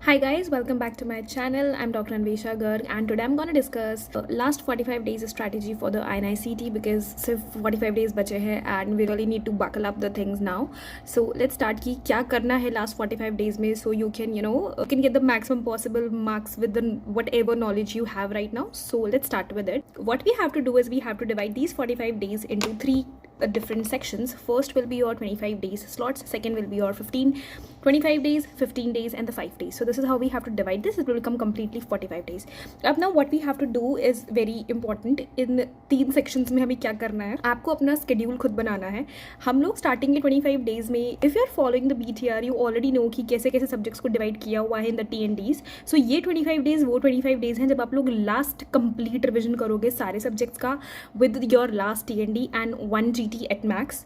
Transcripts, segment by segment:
Hi guys, welcome back to my channel. I'm Dr. Anvesha Garg and today I'm going to discuss last 45 days strategy for the INI-CET because सिर्फ 45 days बचे हैं and we really need to buckle up the things now. So let's start कि क्या करना है last 45 days में so you can you can get the maximum possible marks with the whatever knowledge you have right now. So let's start with it. What we have to do is we have to divide these 45 days into three different sections. First will be your 25 days slots, second will be your 25 days, 15 days and the 5 days. So this is how we have to divide this. It will become completely 45 days. अब now what we have to do is very important. इन तीन sections में हमें क्या करना है, आपको अपना schedule खुद बनाना है. हम लोग starting के 25 days में if you are following the BTR you already know कि कैसे कैसे subjects को divide किया हुआ है in the TNDs. So ये 25 days वो 25 days हैं जब आप लोग last complete revision करोगे सारे subjects का with your last TND and 1 GT at max.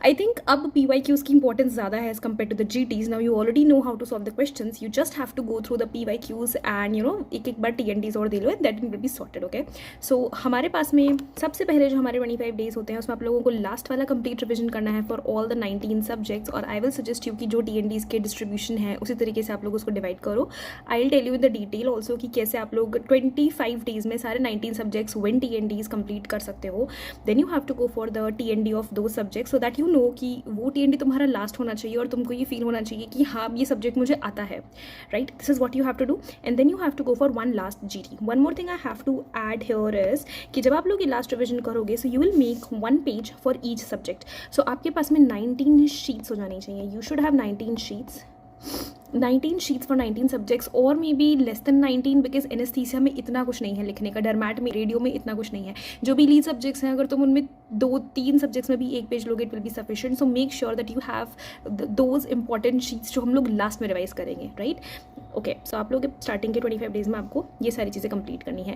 I think अब PYQs की importance ज़्यादा है as compared to the GTs. Now you already know how to solve the questions. You just have to go through the PYQs and एक बार TNDs और दे लो and that will be sorted. Okay. So हमारे पास में सबसे पहले जो हमारे 25 days होते हैं उसमें आप लोगों को लास्ट वाला कंप्लीट रिविजन करना है फॉर ऑल द 19 सब्जेक्ट्स. और आई विल सजेस्ट यू कि जो TNDs के डिस्ट्रीब्यूशन है उसी तरीके से आप लोग उसको डिवाइड करो. I will tell you in the detail also कि कैसे आप लोग 25 डेज में सारे 19 सब्जेक्ट्स वन TNDs कंप्लीट कर सकते हो. Then you have to go for the TND of दो subjects so that you know कि वो TND तुम्हारा लास्ट होना चाहिए और तुमको ये फील होना चाहिए कि हाँ ये सब्जेक्ट मुझे आता है. Right, this is what you have to do and then you have to go for one last GT. One more thing I have to add here is कि जब आप लोग ये लास्ट रिविजन करोगे so you will make one page for each subject. So आपके पास में 19 sheets हो जानी चाहिए. You should have 19 sheets, 19 sheets for 19 subjects और may be less than 19 because anaesthesia में इतना कुछ नहीं है लिखने का, डरमैट में रेडियो में इतना कुछ नहीं है. जो भी लीड सब्जेक्ट्स हैं अगर तुम उनमें 2-3 सब्जेक्ट्स में भी एक पेज लोगे it will be sufficient. So make sure that you have those important sheets जो हम लोग लास्ट में रिवाइज करेंगे. Right, okay. सो आप लोग स्टार्टिंग के 25 डेज में आपको ये सारी चीज़ें कंप्लीट करनी है.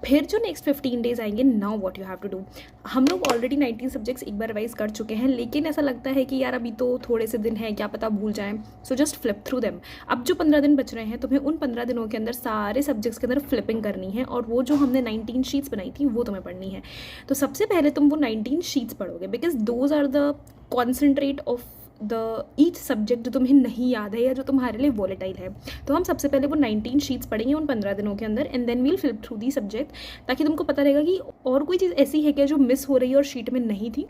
फिर जो नेक्स्ट 15 डेज आएंगे, now what you have to do. हम लोग ऑलरेडी 19 सब्जेक्ट्स एक बार रिवाइज कर चुके हैं लेकिन ऐसा लगता है कि यार अभी तो थोड़े से दिन हैं, क्या पता भूल जाएं. So just flip through them. अब जो 15 दिन बच रहे हैं तुम्हें उन 15 दिनों के अंदर सारे सब्जेक्ट्स के अंदर फ्लिपिंग करनी है और वो जो हमने 19 शीट्स बनाई थी वो तुम्हें पढ़नी है. तो सबसे पहले तुम वो 19 शीट्स पढ़ोगे because those are the concentrate of the each subject जो तुम्हें नहीं याद है या जो तुम्हारे लिए वॉलेटाइल है. तो हम सबसे पहले वो 19 शीट्स पढ़ेंगे उन 15 दिनों के अंदर and then we'll flip through the subject ताकि तुमको पता रहेगा कि और कोई चीज़ ऐसी है क्या जो मिस हो रही है और शीट में नहीं थी.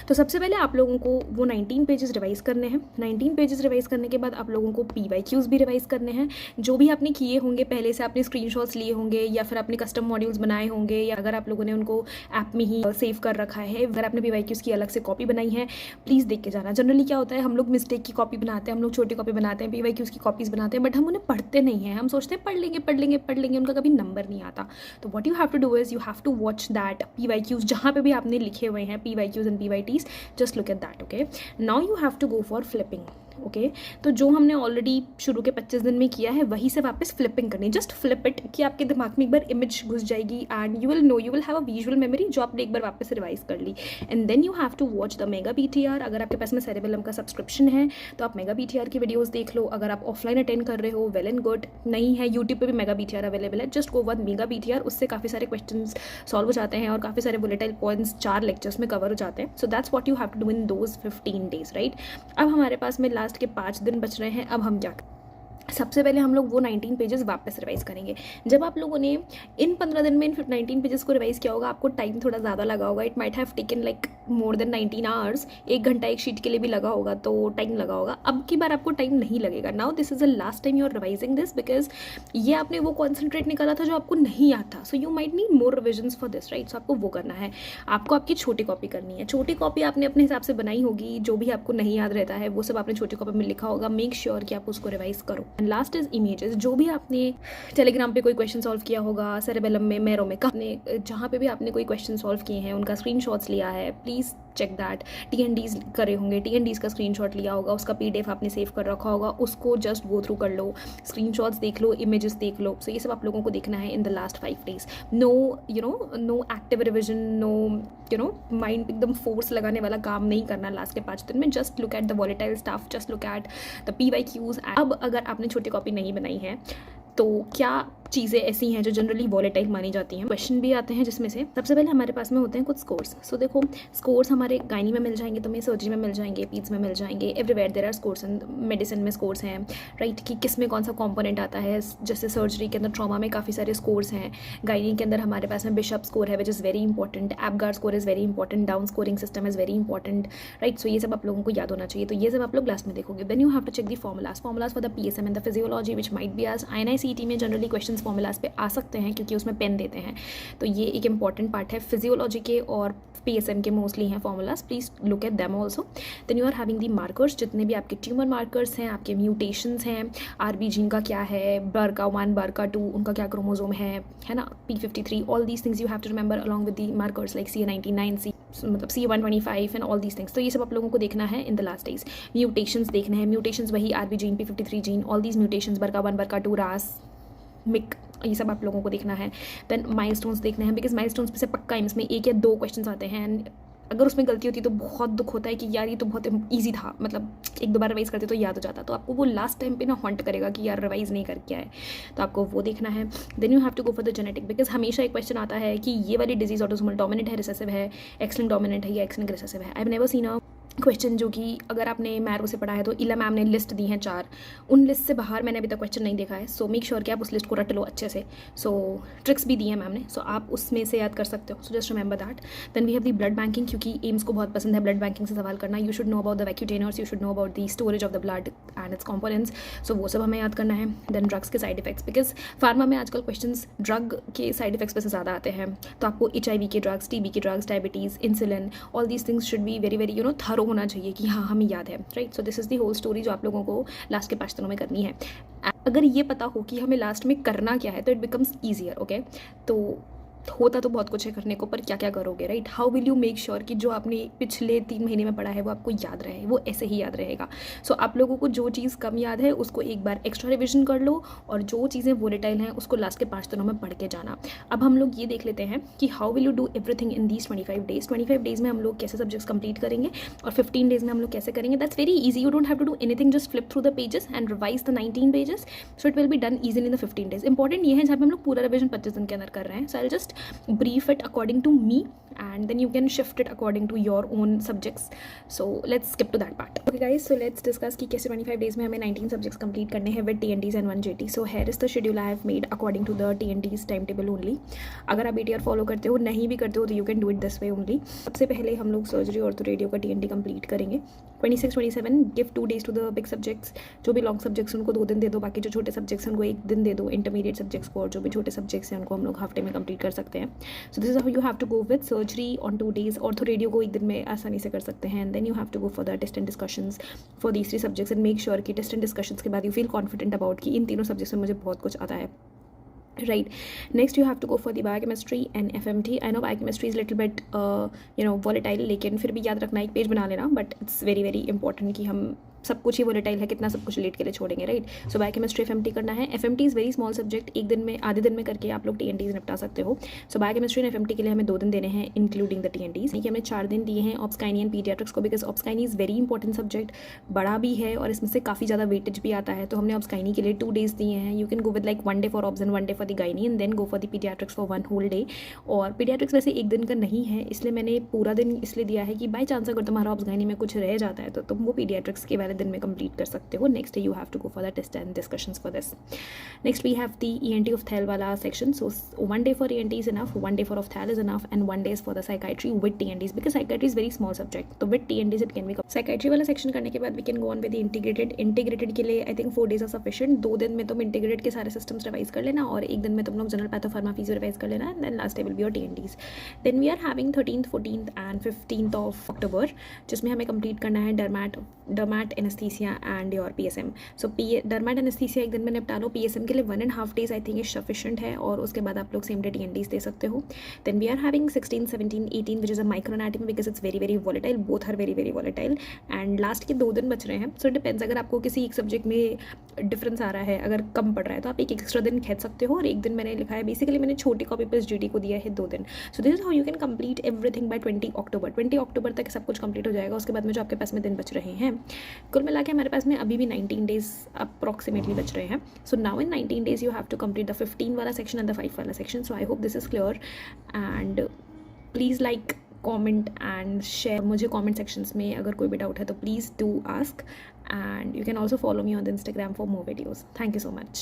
तो सबसे पहले आप लोगों को वो 19 पेजेस रिवाइज करने हैं. 19 पेजेस रिवाइज करने के बाद आप लोगों को PYQs भी रिवाइज करने हैं. जो भी आपने किए होंगे पहले से, आपने स्क्रीनशॉट्स लिए होंगे या फिर आपने कस्टम मॉड्यूल्स बनाए होंगे या अगर आप लोगों ने उनको ऐप में ही सेव कर रखा है, अगर आपने PYQs की अलग से कॉपी बनाई है प्लीज़ देख के जाना. जनरली क्या होता है हम लोग मिस्टेक की कॉपी बनाते हैं, हम लोग छोटी कॉपी बनाते हैं, PYQs की कॉपीज़ बनाते हैं बट हम उन्हें पढ़ते नहीं हैं. हम सोचते हैं पढ़ लेंगे उनका कभी नंबर नहीं आता. तो what you have to do is you have to watch that PYQs जहाँ पे भी आपने लिखे हुए हैं PYQs and PYTs. Just look at that. Okay, now you have to go for flipping. Okay, तो जो हमने ऑलरेडी शुरू के 25 दिन में किया है वहीं से वापस फ्लिपिंग करनी. जस्ट फ्लिप इट कि आपके दिमाग में एक बार इमेज घुस जाएगी and you will know, you will have a visual memory जो आपने एक बार वापस रिवाइज कर ली. And then you have to watch the mega BTR. अगर आपके पास में सेरेबेलम का सब्सक्रिप्शन है तो आप मेगा BTR की वीडियोज़ देख लो. अगर आप ऑफलाइन अटेंड कर रहे हो वेल एंड गुड, नहीं है यूट्यूब पर भी मेगा BTR अवेलेबल है. Just go with mega BTR, उससे काफ़ी सारे क्वेश्चन सॉल्व हो जाते हैं और काफ़ी सारे वोलेटाइल पॉइंट्स 4 लेक्चर्स में कवर हो जाते हैं. So that's what you have to do in those 15 days. Right, अब हमारे पास में लास्ट के 5 दिन बच रहे हैं. अब हम क्या, सबसे पहले हम लोग वो 19 पेजेस वापस रिवाइज करेंगे. जब आप लोगों ने इन 15 दिन में इन 19 पेजेस को रिवाइज किया होगा आपको टाइम थोड़ा ज़्यादा लगा होगा. It might have taken like more than 19 hours. 1 घंटा एक शीट के लिए भी लगा होगा तो टाइम लगा होगा. अब की बार आपको टाइम नहीं लगेगा. Now this is the last time you are revising this because ये आपने वो कॉन्सेंट्रेट निकाला था जो आपको नहीं याद था. So you might need more revisions for this. Right, so आपको वो करना है. आपको आपकी छोटी कॉपी करनी है. छोटी कॉपी आपने अपने हिसाब से बनाई होगी, जो भी आपको नहीं याद रहता है वो सब आपने छोटी कॉपी में लिखा होगा. मेक श्योर कि आप उसको रिवाइज करो. And last is image. जो भी आपने टेलीग्राम पे कोई क्वेश्चन सॉल्व किया होगा, सेरेबेलम में, मैरो में, आपने जहाँ पे भी आपने कोई क्वेश्चन सॉल्व किए हैं उनका स्क्रीनशॉट्स लिया है प्लीज़ चेक दैट. TNDs करे होंगे, TNDs का स्क्रीनशॉट लिया होगा, उसका PDF आपने सेव कर रखा होगा, उसको जस्ट गो थ्रू कर लो, स्क्रीनशॉट्स देख लो, इमेजेस देख लो. सो ये सब आप लोगों को देखना है in the last 5 days. No active revision, no mind एकदम फोर्स लगाने वाला काम नहीं करना लास्ट के 5 दिन में. Just look at the volatile stuff, just look at the PYQs. अब अगर आपने छोटी कॉपी नहीं बनाई है तो क्या चीज़ें ऐसी हैं जो जनरली वॉलेटाइल मानी जाती हैं। क्वेश्चन भी आते हैं जिसमें से सबसे पहले हमारे पास में होते हैं कुछ स्कोर्स। सो देखो, स्कोर्स हमारे गायनी में मिल जाएंगे, तुम्हें सर्जरी में मिल जाएंगे, पीड्स में मिल जाएंगे, everywhere there are scores. And medicine में स्कोर्स हैं, राइट, कि किस में कौन सा कॉम्पोनेंट आता है। जैसे सर्जरी के अंदर ट्रॉमा में काफ़ी सारे स्कोर्स हैं, गायनी के अंदर हमारे पास में बिशप स्कोर है which is very important, Apgar score is very important, Downes scoring system is very important, right. So ये सब आप लोगों को याद होना चाहिए, तो ये सब आप लोग लास्ट में देखोगे। Then you have to check the formulas for the PSM and the physiology which might be आज INI-CET में जनरली क्वेश्चन फॉर्मुलाज पे आ सकते हैं क्योंकि उसमें पेन देते हैं, तो ये एक इंपॉर्टेंट पार्ट है। फिजियोलॉजी के और PSM के मोस्टली हैं formulas, please look at them also. Then you are having the markers, जितने भी आपके ट्यूमर मार्कर्स हैं, आपके म्यूटेशंस हैं, RB जीन का क्या है, BRCA1 BRCA2 उनका क्या क्रोमोजोम है ना, P53, all these things you have to remember along with the markers like CA99 मतलब C125 and all these things. तो ये सब आप लोगों को देखना है in the last days. Mutations देखने हैं, म्यूटेशंस वही RB gene, P53 gene, all these mutations, BRCA1 BRCA2 RAS myc, ये सब आप लोगों को देखना है। देन माइलस्टोन्स देखने हैं, बिकॉज माइलस्टोन्स पे से पक्का इसमें 1 या 2 क्वेश्चन आते हैं, एंड अगर उसमें गलती होती है तो बहुत दुख होता है कि यार ये तो बहुत ईजी था, मतलब 1-2 बार रिवाइज करते तो याद हो जाता, तो आपको वो लास्ट टाइम पे ना हॉन्ट करेगा कि यार रिवाइज नहीं करके आए, तो आपको वो देखना है। Then you have to go for the genetic, because हमेशा एक क्वेश्चन आता है कि ये वाली डिजीज ऑटोसोमल डोमिनेंट है, रिसेसिव है, एक्सलिंग डोमिनेंट है या एक्सलिंग रिसेसिव है। I have never seen a question जो कि अगर आपने मैरो से पढ़ा है तो इला मैम ने लिस्ट दी है 4, उन लिस्ट से बाहर मैंने अभी तक क्वेश्चन नहीं देखा है। सो मेक श्योर कि आप उस लिस्ट को रट लो अच्छे से। सो ट्रिक्स भी दी है मैम ने, सो आप उसमें से याद कर सकते हो। So just remember that. Then we have the blood banking, क्योंकि एम्स को बहुत पसंद है ब्लड बैंकिंग से सवाल करना। You should know about the vacutainers, you should know about the storage of the blood and its components, so वो सब हमें याद करना है। देन ड्रग्स के साइड इफेक्ट्स, बिकॉज फार्मा में आजकल क्वेश्चन ड्रग के साइड इफेक्ट्स पर से ज़्यादा आते हैं, तो आपको HIV के ड्रग्स, TB के drugs, diabetes, insulin, all these things should be very very thorough होना चाहिए कि हाँ हमें याद है, right. So this is the whole story जो आप लोगों को लास्ट के 5 दिनों में करनी है। अगर ये पता हो कि हमें लास्ट में करना क्या है तो इट बिकम्स ईजियर, ओके। तो होता तो बहुत कुछ है करने को, पर क्या क्या करोगे, right. How will you make sure कि जो आपने पिछले 3 महीने में पढ़ा है वो आपको याद रहे, वो ऐसे ही याद रहेगा। सो आप लोगों को जो चीज़ कम याद है उसको एक बार एक्स्ट्रा रिविजन कर लो, और जो चीज़ें वोलेटाइल हैं उसको लास्ट के 5 दिनों में पढ़ के जाना। अब हम लोग ये देख लेते हैं कि how will you do everything in these 25 days. 25 days में हम लोग कैसे सब्जेक्ट्स कंप्लीट करेंगे और 15 डेज में हम लोग कैसे करेंगे। That's very easy, you don't have to do anything, just flip through the pages and revise the 19 pages, so it will be done easily in the 15 days. Important ये है जहाँ पे हम लोग पूरा रिविजन 25 दिन के अंदर कर रहे हैं। So I just brief according to me and then you can shift it according to your own subjects. So let's skip to that part. Okay guys, so let's discuss कि कैसे 25 days में हमें 19 subjects complete करने हैं with TNTs and 1 JT. So here is the schedule I have made according to the TNTs timetable only. अगर आप ATR follow करते हो, नहीं भी करते हो, तो you can do it this way only. सबसे पहले हम लोग सर्जरी और तो रेडियो का TNT complete करेंगे। 26-27 give 2 days to the big subjects. जो भी लॉन्ग सब्जेक्ट्स उनको 2 दिन दे दो, बाकी जो छोटे सब्जेक्ट्स हैं उनको 1 दिन दे दो। इंटरमीडिएट सब्जेक्ट्स को और जो भी छोटे सब्जेक्ट्स हैं उनको हम लोग हफ्ते में कंप्लीट कर सकते हैं। So this is how you have to go with surgery on 2 days। Ortho radio को 1 दिन में आसानी से कर सकते हैं। Then you have to go for the test and discussions for these 3 subjects and make sure कि टेस्ट एंड डिस्कशंस के बाद यू फील कॉन्फिडेंट अबाउट कि इन तीनों सब्जेक्ट्स में मुझे बहुत कुछ आता है, right। Next you have to go for the biochemistry and FMT. I know biochemistry is little bit volatile, लेकिन फिर भी याद रखना, एक पेज बना लेना, but it's very very important कि हम सब कुछ ही वोलेटाइल है, कितना सब कुछ लेट के लिए छोड़ेंगे, राइट। सो बायोकेमिस्ट्री FMT करना है। FMT is very small subject, 1 दिन में, आधे दिन में करके आप लोग TNTs निपटा सकते हो। सो बायोकेमिस्ट्री एंड FMT के लिए हमें 2 दिन देने हैं इंक्लूडिंग द TNTs। देखिए हमें 4 दिन दिए हैं ऑब्सकाइनी एंड पीडियाट्रिक्स को, because obs gynae is very important subject, बड़ा भी है और इसमें से काफ़ी ज़्यादा वेटेज भी आता है, तो हमने ऑब्सकाइनी के लिए 2 days दिए हैं। You can go with like 1 day for obs and 1 day for the gynae and then go for the paediatrics for 1 whole day। और पीडियाट्रिक्स वैसे 1 दिन का नहीं है, इसलिए मैंने पूरा दिन इसलिए दिया है कि बाई चांस अगर तुम्हारा ऑब्सकाइनी में कुछ रह जाता है तो तुम वो पीडियाट्रिक्स के वाले दिन में कंप्लीट कर सकते हो। Next day you have to go for the test and discussions for this. Next we have the ENT ophthal वाला section. So 1 day for ENT is enough, 1 day for ophthal is enough and 1 day is for the psychiatry with TNTs, because psychiatry is very small subject, तो with TNTs it can be. Psychiatry वाला section करने के बाद we can go on with integrated के लिए I think 4 days are sufficient. 2 दिन में तुम इंटीग्रेटेड के सारे सिस्टम्स रिवाइज कर लेना और 1 दिन में तुम लोग जनरल पैथोफार्मा फिजियो रिवाइज कर लेना, and then last day will be your TNTs। Then we are having 13th 14th and 15th of October, जिसमें हमें कंप्लीट करना है derm anaesthesia and your PSM। So derm anaesthesia 1 दिन में निपटा लो। PSM के लिए 1.5 days I think is sufficient है, और उसके बाद आप लोग सेम डे TNTs दे सकते हो। Then we are having 16, 17, 18 which is a micro anatomy, because it's very very volatile, both are very very volatile. And last के 2 दिन बच रहे हैं, सो इट डिपेंड्स। अगर आपको किसी एक सब्जेक्ट में डिफरेंस आ रहा है, अगर कम पड़ रहा है तो आप एक एक्स्ट्रा दिन खींच सकते हो। और एक दिन मैंने लिखा है, बेसिकली मैंने छोटी कॉपी पे GT को दिया है 2 दिन। सो this is how you can complete everything by 20 अक्टूबर। 20 अक्टूबर तक सब कुछ कंप्लीट हो जाएगा। उसके बाद में जो आपके पास में दिन बच रहे हैं, कुल मिला के हमारे पास में अभी भी 19 डेज अप्रॉक्सीमेटली बच रहे हैं। So now in 19 days you have to complete the 15 वाला सेक्शन एंड द 5 वाला section. So I hope this is clear and please like, comment and share. मुझे कमेंट सेक्शंस में अगर कोई भी डाउट है तो please do ask, and you can also follow me on the Instagram for more videos. Thank you so much.